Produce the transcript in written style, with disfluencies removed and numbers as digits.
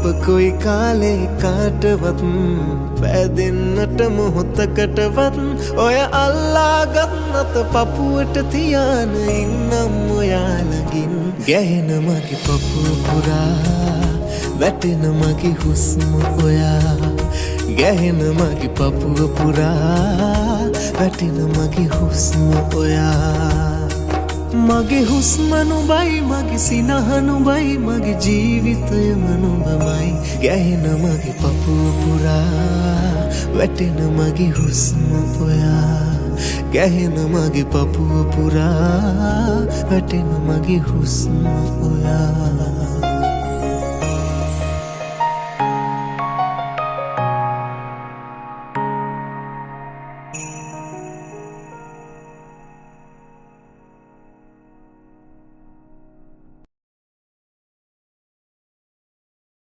कोई काले काटवत पैदिන්නට මොහොතකටවත් ඔය අල්ලාගන්නත පපුවට තියාන ඉන්නම් ඔයාලගින් ගැහෙන මගේ පපුව පුරා වැටෙන මගේ හුස්ම ඔයා ගැහෙන මගේ පපුව පුරා වැටෙන මගේ හුස්ම ඔයා මගේ හුස්ම නුඹයි මගේ සිනහ නුඹයි මගේ ජීවිතයම නුඹමයි ගැහෙන මගේ පපුව පුරා වැටෙන මගේ හුස්ම ඔයා ගැහෙන මගේ පපුව පුරා වැටෙන මගේ හුස්ම ඔයා